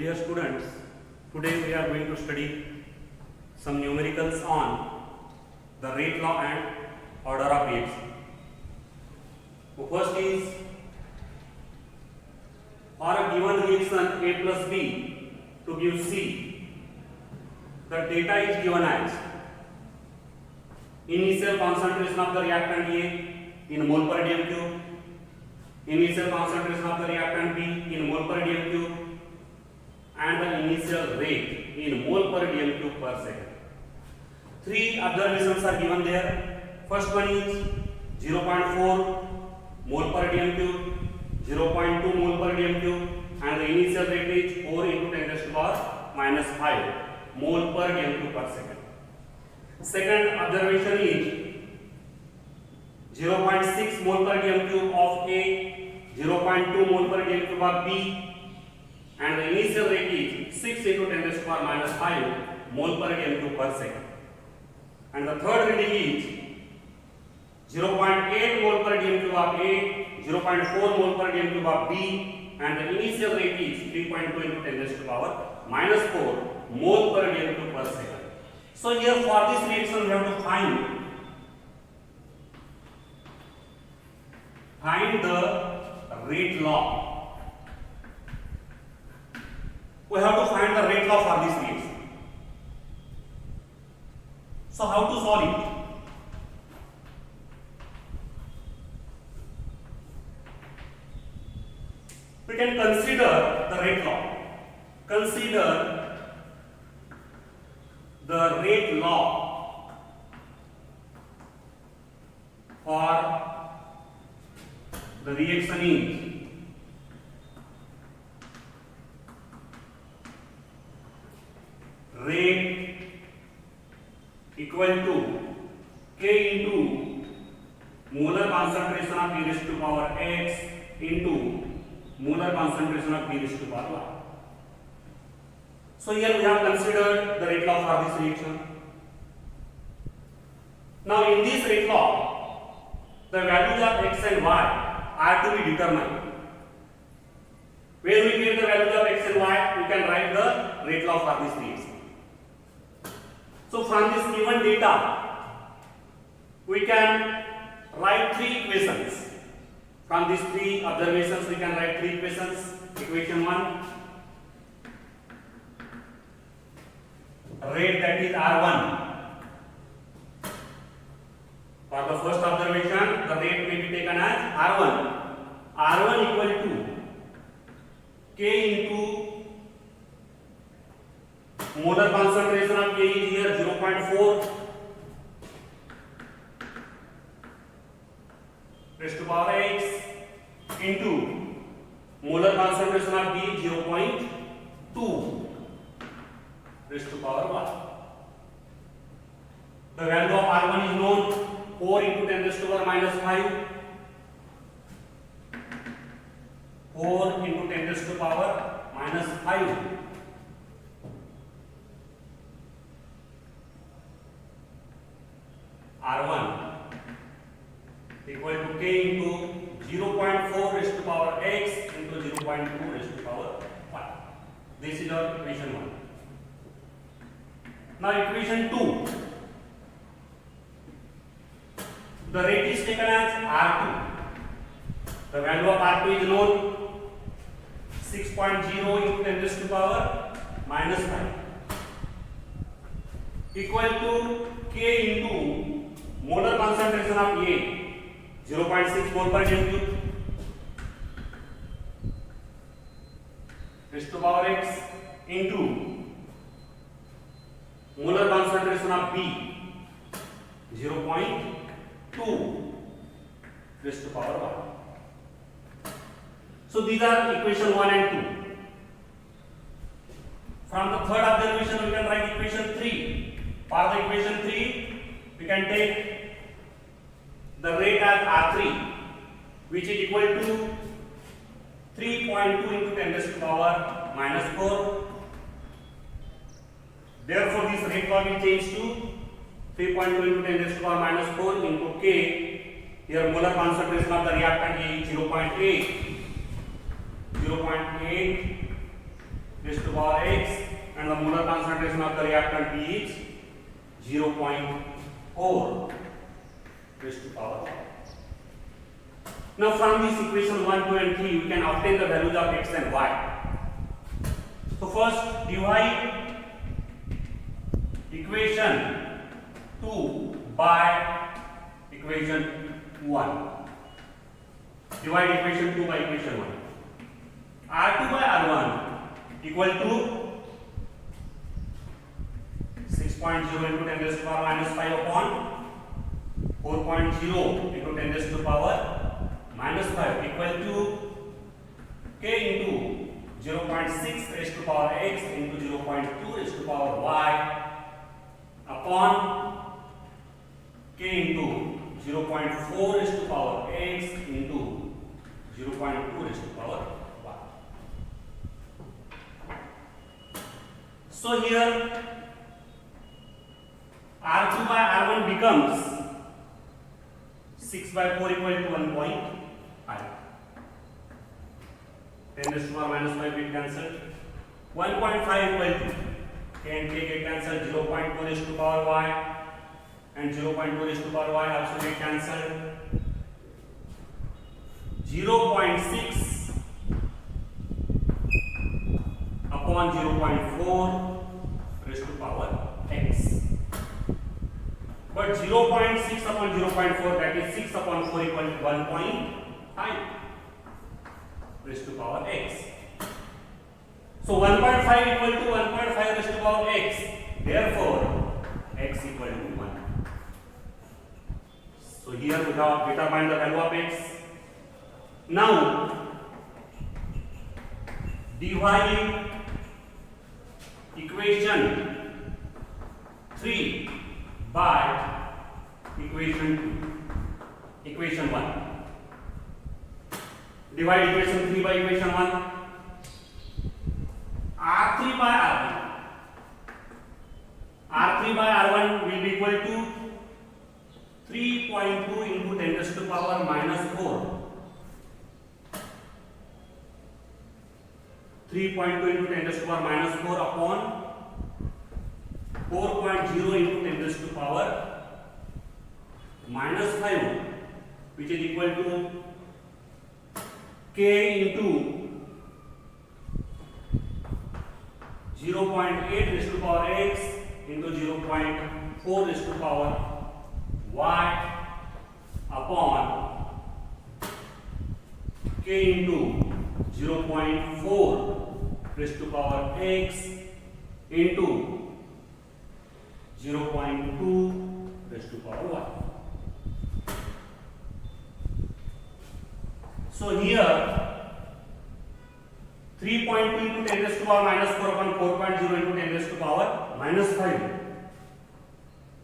Dear students, today we are going to study some numericals on the rate law and order of reaction. So first is, for a given reaction A plus B to give C, the data is given as initial concentration of the reactant A in mole per dm cube, initial concentration of the reactant B in mole per dm cube, and the initial rate in mole per dm cube per second. Three observations are given there. First one is 0.4 mole per dm cube, 0.2 mole per dm cube, and the initial rate is 4 into 10 raised to power minus 5 mole per dm cube per second. Second observation is 0.6 mole per dm cube of A, 0.2 mole per dm cube of B, and the initial rate is 6 into 10 raised to power minus 5 mole per dm cube per second. And the third reading is 0.8 mole per dm cube of A, 0.4 mole per dm cube of B, and the initial rate is 3.2 into 10 raised to power minus 4 mole per dm cube per second. So here for this reaction we have to find the rate law. We have to find the rate law for this reaction. So how to solve it? We can consider the rate law. Consider the rate law for the reaction is rate equal to K into molar concentration of E raised to power X into molar concentration of B raised to power Y. So here we have considered the rate law for this reaction. Now in this rate law, the values of X and Y are to be determined. When we get the values of X and Y, we can write the rate law for this reaction. So from this given data, we can write three equations. From these three observations, we can write three equations. Equation 1, rate that is R1. For the first observation, the rate may be taken as R1. R1 equal to K into molar concentration of K is here 0.4 raised to power X into molar concentration of B 0.2 raised to power Y. The value of R1 is known, 4 into 10 raised to power minus 5. 4 into 10 raised to power minus 5. R1 equal to K into 0.4 raised to power X into 0.2 raised to power Y. This is our equation 1. Now equation 2. The rate is taken as R2. The value of R2 is known, 6.0 into 10 raised to power minus 5 equal to K into molar concentration of A 0.6 mole per dm cube raised to power X into molar concentration of B 0.2 raised to power Y. So these are equation 1 and 2. From the third observation we can write equation 3. For the equation 3 we can take the rate as R3, which is equal to 3.2 into 10 raised to power minus 4. Therefore this rate law will change to 3.2 into 10 raised to power minus 4 into K. Here molar concentration of the reactant A is 0.8 raised to concentration of the reactant B is 0.4 raised to power 5. Now from this equation 1, 2 and 3 we can obtain the values of x and y. So first divide equation 2 by equation 1. Divide equation 2 by equation 1. R2 by R1 equal to 6.0 into 10 raised to power minus 5 upon 4.0 into 10 raised to power minus 5 equal to k into 0.6 raised to power x into 0.2 raised to power y upon k into 0.4 raised to power x into 0.2 raised to power y. So here R2 by R1 becomes 6 by 4 equal to 1.5. 10 raised to power minus 5 get cancelled. 1.5 equal to k and k get cancelled. 0.2 raised to power y and 0.2 raised to power y also get cancelled. 0.6 upon 0.4 raised to power x. But 0.6 upon 0.4, that is 6 upon 4 equal to 1.5 raised to power x. So 1.5 equal to 1.5 raised to power x. Therefore, x equal to 1. So here we have determined the value of x. Now, divide equation 3 by equation 1. Divide equation 3 by equation 1. R3 by R1. R3 by R1 will be equal to 3.2 into 10 raised to power minus 4. 3.2 into 10 raised to power minus 4 upon 4.0 into 10 raised to power minus 5, which is equal to k into 0.8 raised to power x into 0.4 raised to power y upon k into 0.4 raised to power x into 0.2 raised to power y. So here 3.2 into 10 raised to power minus 4 upon 4.0 into 10 raised to power minus 5.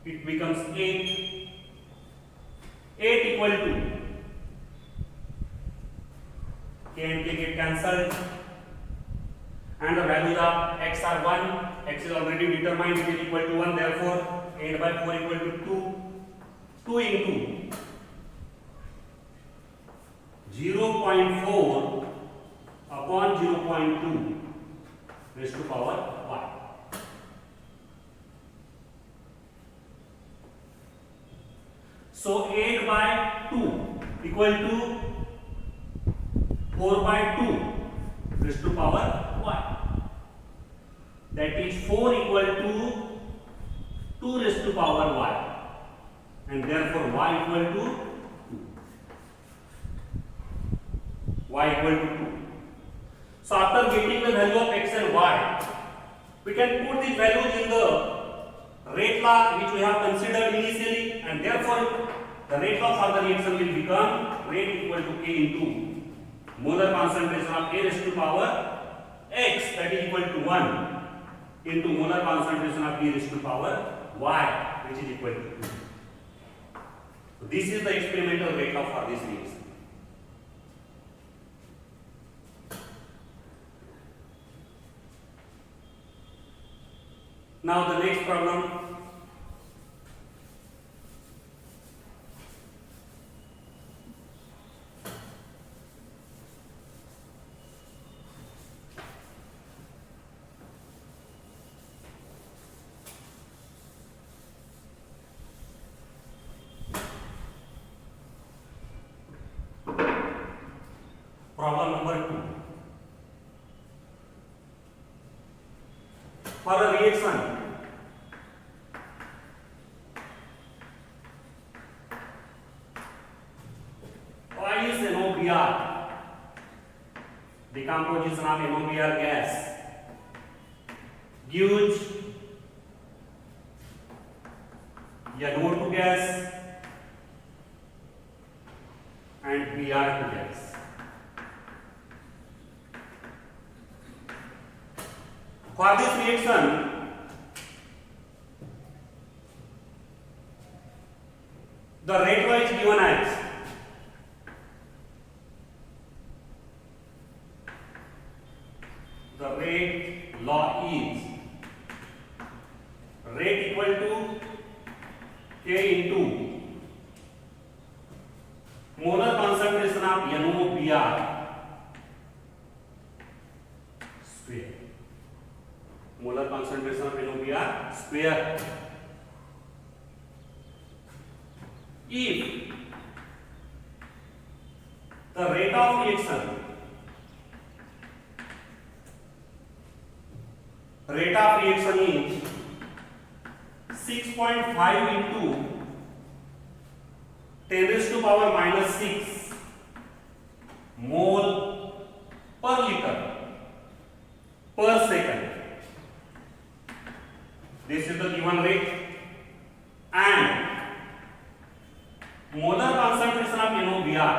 It becomes 8. 8 equal to k and k get cancelled. And the values of x are 1. X is already determined, it is equal to 1. Therefore, 8 by 4 equal to 2. 2 into 0.4 upon 0.2 raised to power y. So 8 by 2 equal to 4 by 2 raised to power y. That is 4 equal to 2 raised to power y, and therefore y equal to 2. Y equal to 2. So after getting the value of x and y, we can put these values in the rate law which we have considered initially, and therefore the rate law for the reaction will become rate equal to k into molar concentration of A raised to power x, that is equal to 1, into molar concentration of B raised to power y, which is equal to 2. So this is the experimental rate law for this reaction. Now the next problem. problem number 2. For a reaction NOBr, decomposition of NOBr gas gives NO2 gas and Br2 gas. For this reaction, the rate law is given as rate equal to K into molar concentration of NOBr square. Molar concentration of NOBr square. If the rate of reaction is 6.5 into 10 raised to power minus 6 mole per liter per second. This is the given rate, and molar concentration of NOBr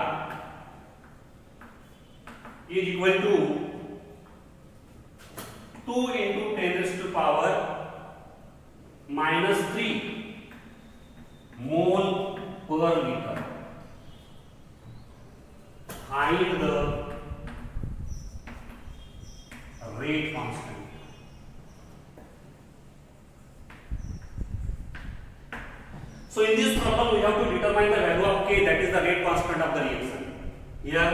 is equal to 2 into 10 raised to power minus 3 mole per liter. Find the rate constant. So in this problem we have to determine the value of K, that is the rate constant of the reaction. Here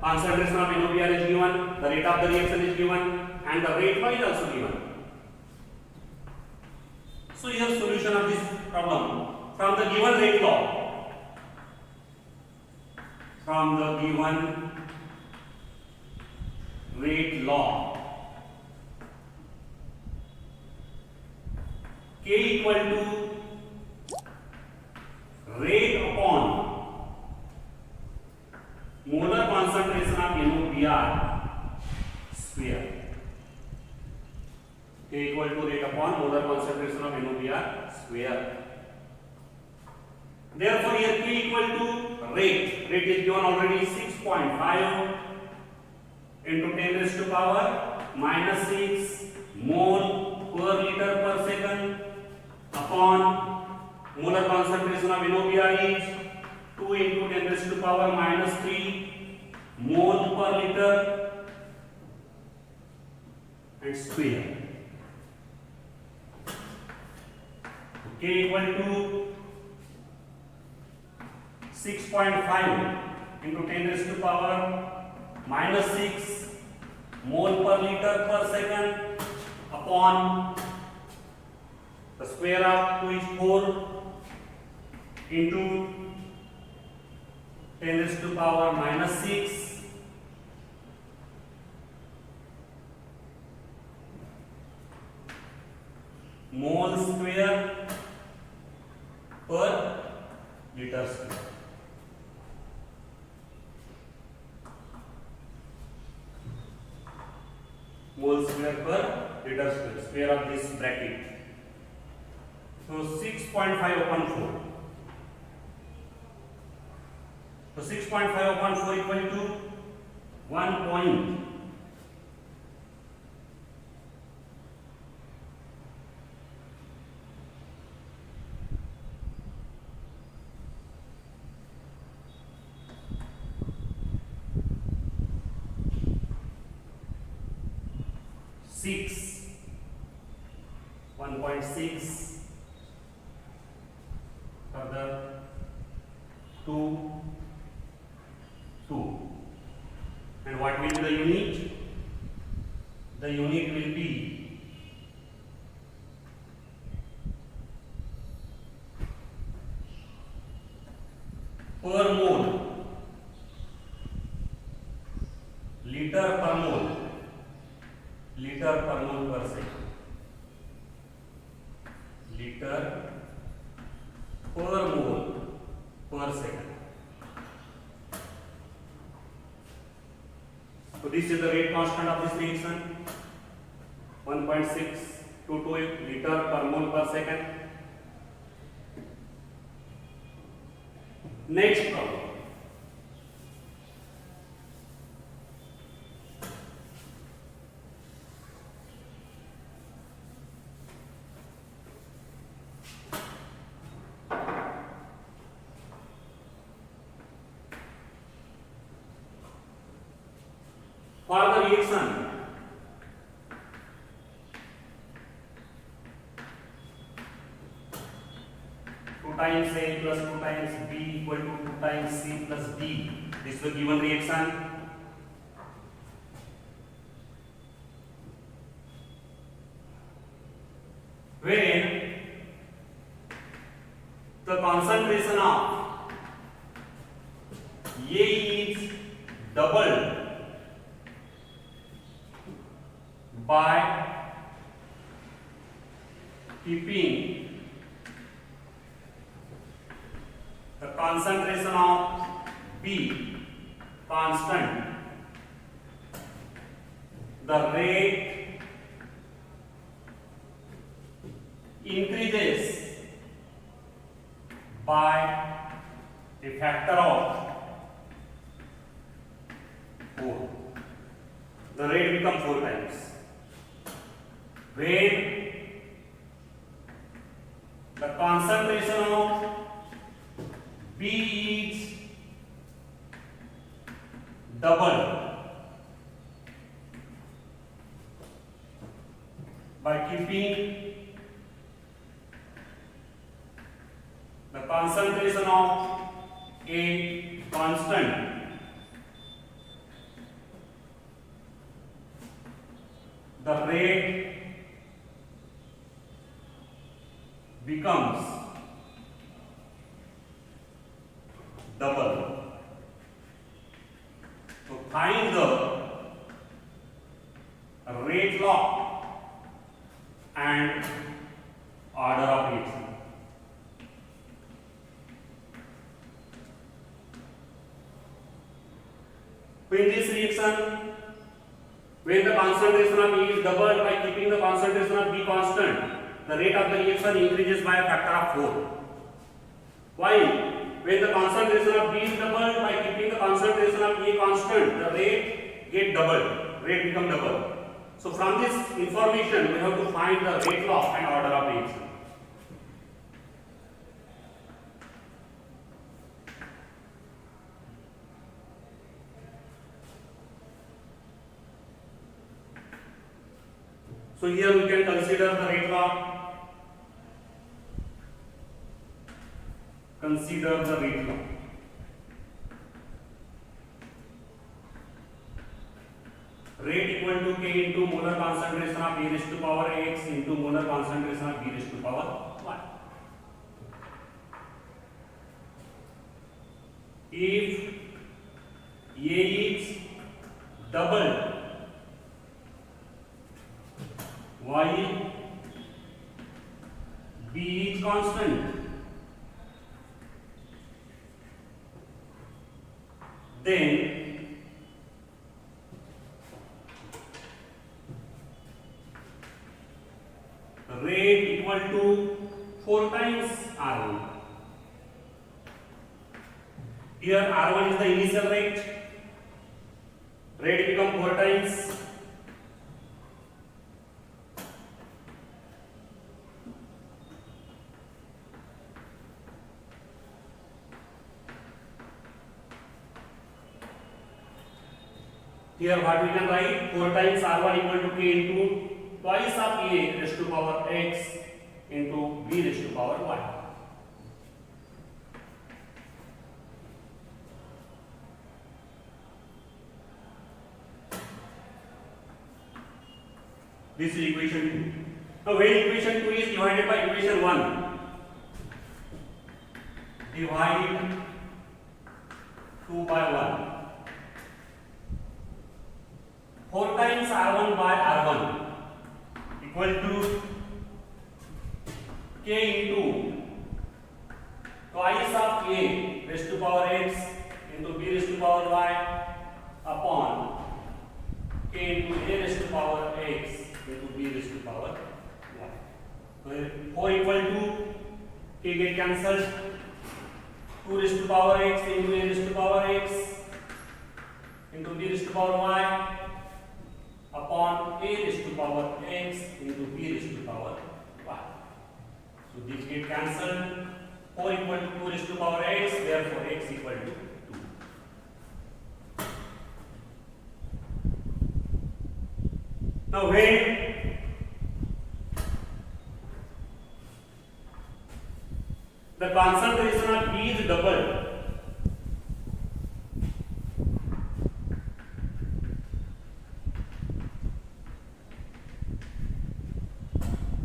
concentration of NOBr is given, the rate of the reaction is given, and the rate y is also given. So here solution of this problem from the given rate law. From the given rate law, K equal to rate upon molar concentration of NOBr square. K equal to rate upon molar concentration of NOBr square. Therefore, here K equal to rate. Rate is given already 6.5 into 10 raised to power minus 6 mole per liter per second upon molar concentration of NOBr is 2 into 10 raised to power minus 3 mole per liter and square. K equal to 6.5 into 10 raised to power minus 6 mole per liter per second upon the square of 2 is 4 into 10 raised to power minus 6 mole square per liter square. Mole square per liter square, square of this bracket. So 6.5 upon 4. So 6.5 upon 4 equal to 1. 1.6 further 2 and what will be the unit? The unit will be per mole litre पर मोल पर second, litre पर मोल per second. So this is the rate constant of this reaction, 1.622 liter per mole per second. Next problem. For the reaction, two times A plus two times B equal to two times C plus D. This is the given reaction. When the concentration of A is doubled by keeping the concentration of B constant, the rate increases by a factor of 4. The rate becomes 4 times. When the concentration of B is doubled by keeping the concentration of A constant, the rate becomes double. So find the rate law and order of reaction. So in this reaction, when the concentration of A is doubled by keeping the concentration of B constant, the rate of the reaction increases by a factor of 4. While when the concentration of B is doubled by keeping the concentration of A constant, the rate get doubled, rate become double. So from this information, we have to find the rate law and order of reaction. So here we can consider the rate law. Consider the rate law. Rate equal to K into molar concentration of A raised to power X into molar concentration of B raised to power Y. If A is doubled while B is constant, then rate equal to 4 times R1. Here R1 is the initial rate. Rate become 4 times. Here what we can write, 4 times R1 equal to K into twice of A raised to power X into B raised to power Y. This is equation 2. Now when equation 2 is divided by equation 1, divide 2 by 1. 4 times R1 by R1 equal to K into twice of A raised to power X into B raised to power Y upon K into A raised to power X into B raised to power Y. So 4 equal to K get cancelled, 2 raised to power X into A raised to power X into B raised to power Y upon A raised to power X into B raised to power Y. So these get cancelled. 4 equal to 2 raised to power X, therefore X equal to 2. Now when the concentration of B is doubled,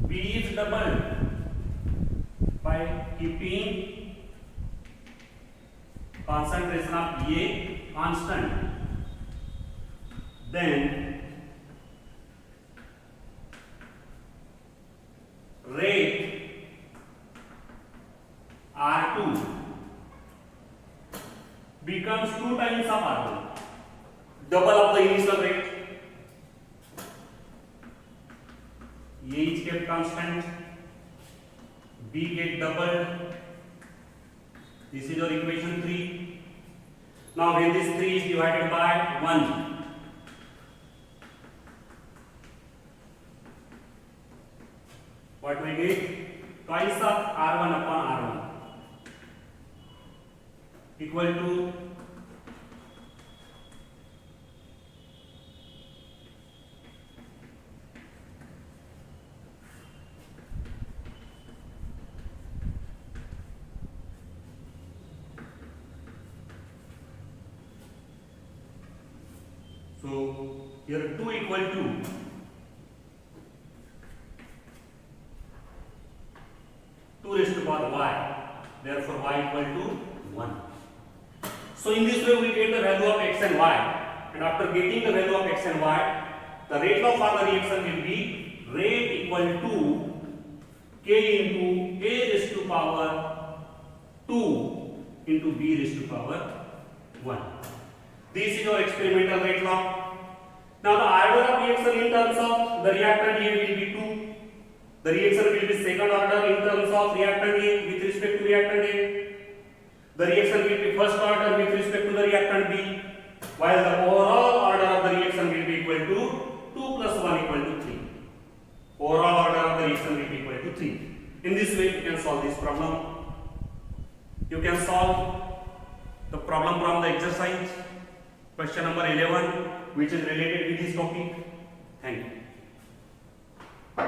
B is doubled by keeping concentration of A constant, then rate R2 becomes 2 times of R1, double of the initial rate. A is kept constant, B get doubled. This is your equation 3. Now when this 3 is divided by 1, what we get? Twice of R1 upon R1 equal to so here 2 equal to 2 raised to power y, therefore y equal to 1. So in this way we get the value of x and y, and after getting the value of x and y, the rate of further reaction will be rate equal to k into a raised to power 2 into b raised to power 1. This is your experimental rate law. Now the order of reaction in terms of the reactant A will be 2. The reaction will be second order in terms of reactant A with respect to reactant A. The reaction will be first order with respect to the reactant B, while the overall order of the reaction will be equal to 2 plus 1 equal to 3. Overall order of the reaction will be equal to 3. In this way you can solve this problem. You can solve the problem from the exercise, question number 11, which is related with this topic. Thank you.